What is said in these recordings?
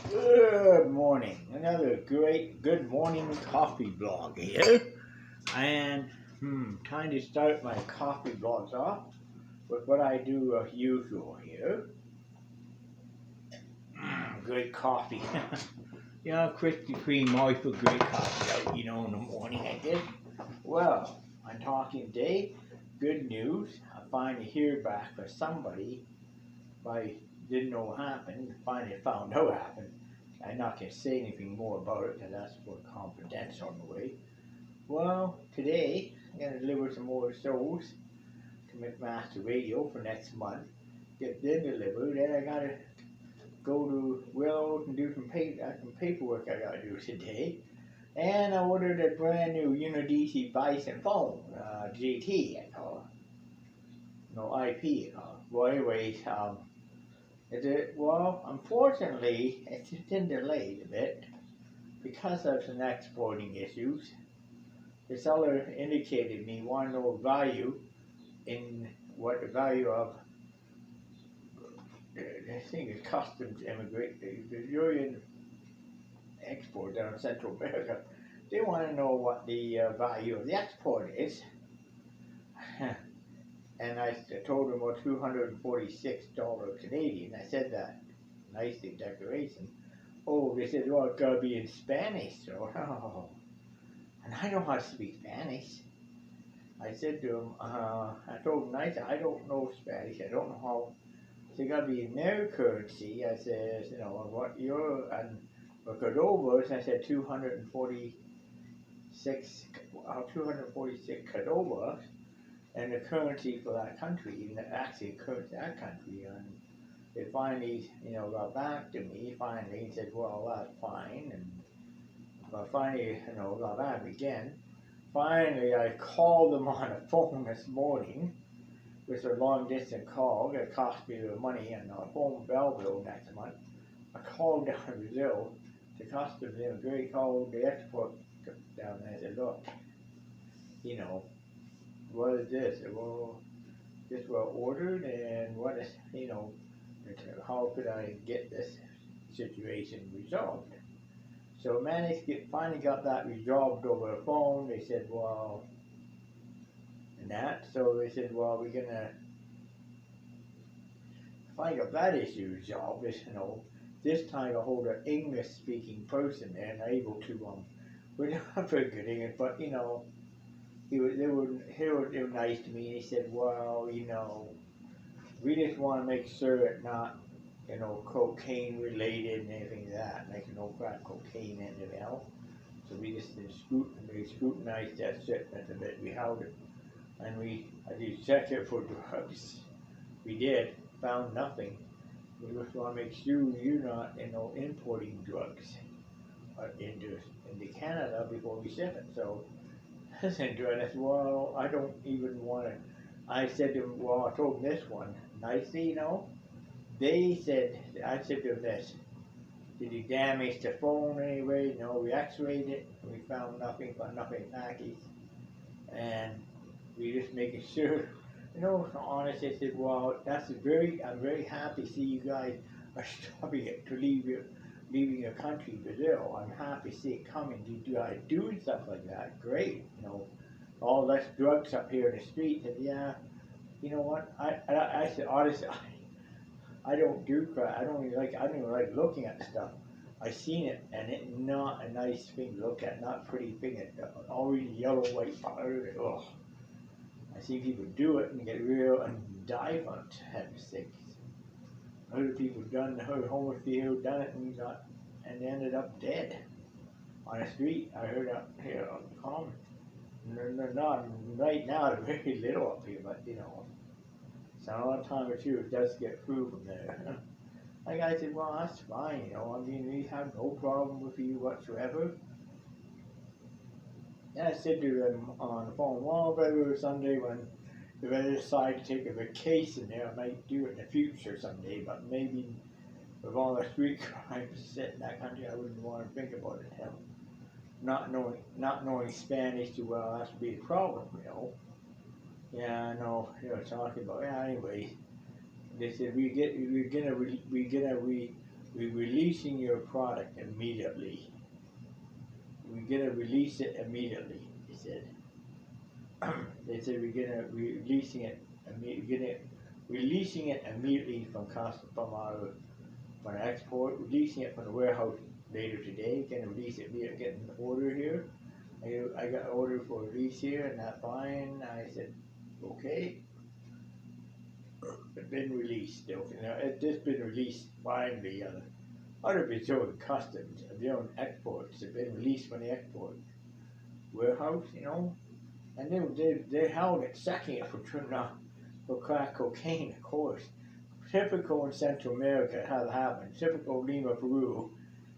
Good morning. Another great good morning coffee blog here. And time to start my coffee blogs off with what I do as usual here. Great coffee. Krispy Kreme always put great coffee out, in the morning I did. Well, I'm talking today. Good news. I finally hear back from somebody. I didn't know what happened. Finally found out what happened. I'm not going to say anything more about it because that's for confidential on the way. Well, today I'm going to deliver some more shows to McMaster Radio for next month. Get them delivered, then I got to go to Willows and do some paperwork I got to do today. And I ordered a brand new Unidici Bison phone, GT I call it. No, IP I call it. Well, anyways, well, unfortunately, it's been delayed a bit because of some exporting issues. The seller indicated me want to know value in what the value of the thing is customs immigrant, the Brazilian export down in Central America. They want to know what the value of the export is. And I told them about $246 Canadian. I said that nicely declaration. Oh, they said, well, it's got to be in Spanish. So, oh. And I know how to speak Spanish. I said to him, I told him, I don't know Spanish. I don't know how. So it got to be in their currency. I said, what euro and for Cordobas, I said 246 Cordobas, and the currency for that country, and actually currency that country. And they finally, got back to me. Finally, he said, well, that's fine. And finally, got back again. Finally, I called them on the phone this morning. It was a long distance call. It cost me the money and a phone bill next month. I called down to Brazil to customs immigration, called the export down there and said, look, what is this? Well, this was ordered and what is, how could I get this situation resolved? So finally got that resolved over the phone. They said, well, and that. So they said, well, we're gonna finally got that issue resolved. This time I hold an English-speaking person there and able to we're not very good English, but they were nice to me. They said, well, we just want to make sure it's not cocaine related and anything like that, like no crack cocaine and anything else. So we just scrutinized that shipment a bit. We held it, and I did check it for drugs. We did, found nothing. We just want to make sure you're not, importing drugs into Canada before we ship it. So I said to her, I said, well, I don't even want to. I said to him, well, I told him this one nicely, They said, I said to them this. Did he damage the phone anyway? No, we x-rayed it. We found nothing but nothing packaged. And we just making sure, honest. I said, well, I'm very happy to see you guys are stopping it to leaving your country, Brazil. I'm happy to see it coming. You guys doing stuff like that. Great. All less drugs up here in the streets. And yeah, you know what? I said, honestly, I don't do crap. I don't even like looking at stuff. I seen it, and it's not a nice thing to look at, not a pretty thing. It's always yellow, white powder. Ugh. I see people do it and get real and die from it. Heaven's sakes. Other people heard homophile done it and ended up dead on the street. I heard up here on the common. Not right now. There's very little up here, but some other time or two it does get through from there. Like I said, well, that's fine. We have no problem with you whatsoever. And I said to them on the phone, well, maybe Sunday when if I decide to take a vacation there, I might do it in the future someday, but maybe with all the street crimes set in that country, I wouldn't want to think about it. Not knowing Spanish too well has to be a problem, Yeah, I know. They were talking about. Yeah, anyway, they said we're gonna we're releasing your product immediately. We're gonna release it immediately, he said. They said we're gonna releasing it immediately from our export, releasing it from the warehouse later today. Gonna release it via getting an order here. I got an order for release here, and that's fine. I said, okay. It's been released. It's just been released finally. Other Brazilian customs, their own exports have been released from the export warehouse, and they held it, sucking it for crack cocaine, of course. Typical in Central America, it has happened. Typical Lima, Peru,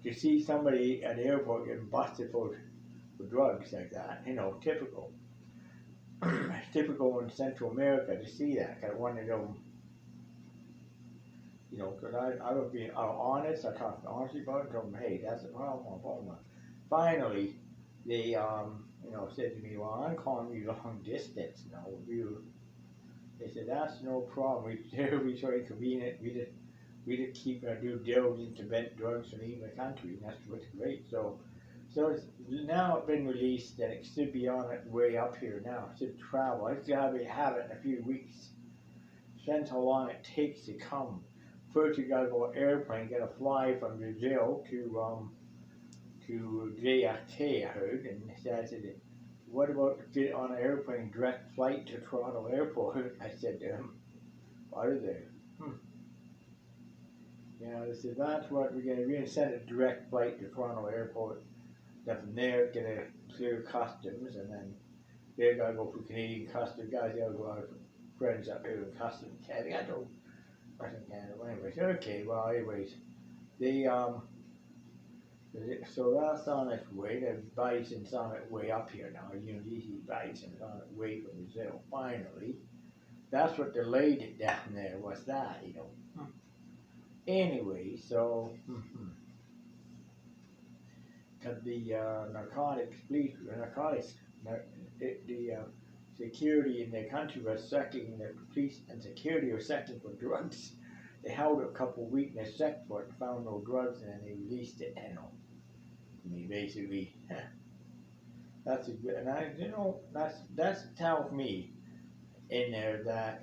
to see somebody at the airport getting busted for drugs like that. Typical. Typical in Central America to see that. Kind of one of them. Because I was being honest. I talked honestly about it. Told them, hey, that's the problem. Finally, they said to me, well, I'm calling you long distance. They said that's no problem. We so inconvenient. We just keep our due diligence to prevent drugs from leaving the country, and that's what's great. So it's now been released, and it should be on its way up here now. It should travel. It's gotta have it in a few weeks. Depends how long it takes to come. First, you gotta go on airplane, gotta fly from Brazil to JFK, I heard, and I said, what about get on an airplane direct flight to Toronto Airport? I said to him, what is there? They said that's what we're gonna send a direct flight to Toronto Airport. Then from there, gonna clear customs, and then they gotta go for Canadian customs. Guys, gotta go out for friends up here in customs. Canada. I think Canada. Anyways, okay. Well, anyways, so that's on its way. The bison's on its way up here now. Usually bison's on its way from Brazil. Finally, that's what delayed it down there. Was that, Anyway, so because the security in the country was sucking, the police and security were sucking for drugs. They held it a couple of weeks and they sucked for it, found no drugs, and then they released it. Basically, that's a good, and that's tells me in there that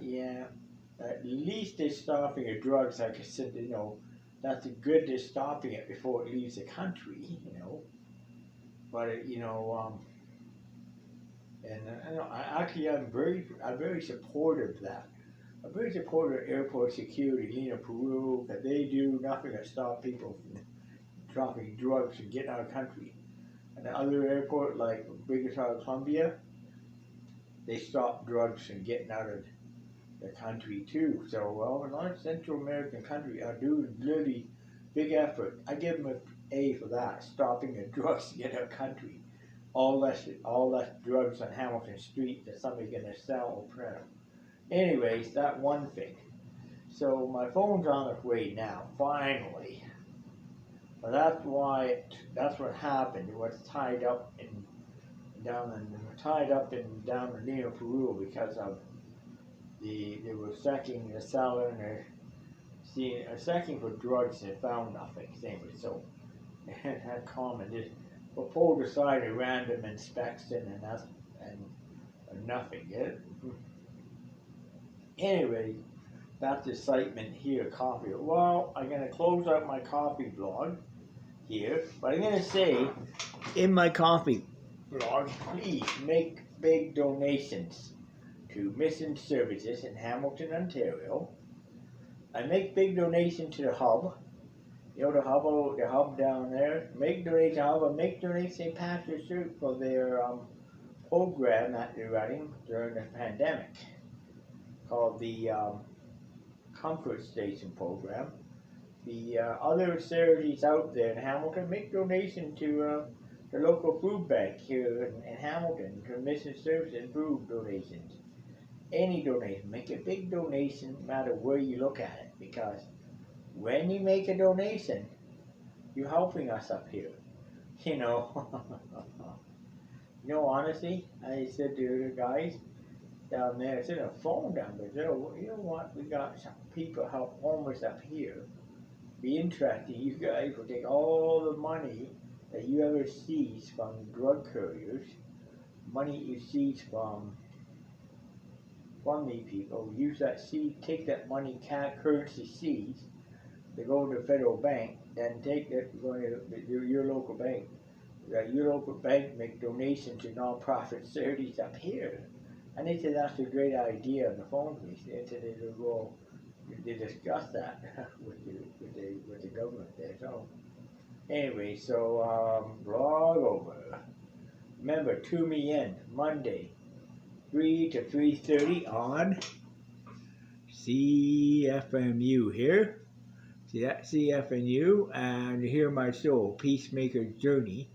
at least they're stopping the drugs. Like I said, that's a good. They're stopping it before it leaves the country. But I'm very supportive of that. I'm very supportive of airport security, Lima, Peru, that they do nothing to stop people from dropping drugs and getting out of the country. And the other airport, like Bogota, Colombia, they stop drugs from getting out of the country too. So, a lot of Central American countries are doing really big effort. I give them an A for that, stopping the drugs to get out of the country. All less drugs on Hamilton Street that somebody's gonna sell or print them. Anyways, that one thing. So my phone's on its way now, finally. But that's what happened. It was tied up down in Lima, Peru, because of they were sucking the seller and they're sucking for drugs and they found nothing. Anyway, so that common just pulled aside a random inspection and nothing. Anyway, that's excitement here, coffee. Well, I'm gonna close out my coffee blog here, but I'm gonna say in my coffee blog, please make big donations to Mission Services in Hamilton, Ontario. I make big donations to the hub. The hub down there. Make donation to the hub, and make donation to St. Patrick's Church for their program that they're running during the pandemic, called the Comfort Station program. The other charities out there in Hamilton, make donation to the local food bank here in Hamilton, to Mission Services and food donations. Any donation, make a big donation, no matter where you look at it, because when you make a donation, you're helping us up here. Honestly, I said to the guys down there, it's in a phone down there. You know what? We got some people help homeless up here. be interesting. You guys will take all the money that you ever seize from drug couriers, money you seize from these people, use that take that money, currency seized, to go to the federal bank, then take that, go to your local bank. Your local bank make donations to non-profit charities up here. And they said that's a great idea on the phone with me. They said they would go, they discuss that with the government there. So anyway, so blog over. Remember, tune me in Monday, 3 to 3:30 on CFMU here. See that CFNU, and you hear my show, Peacemaker's Journey,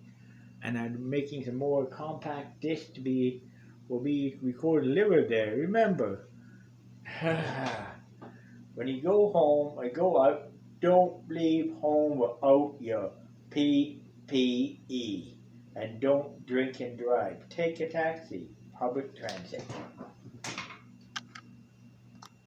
and I'm making some more compact discs will be recorded delivered there. Remember, when you go home or go out, don't leave home without your PPE, and don't drink and drive. Take a taxi, public transit.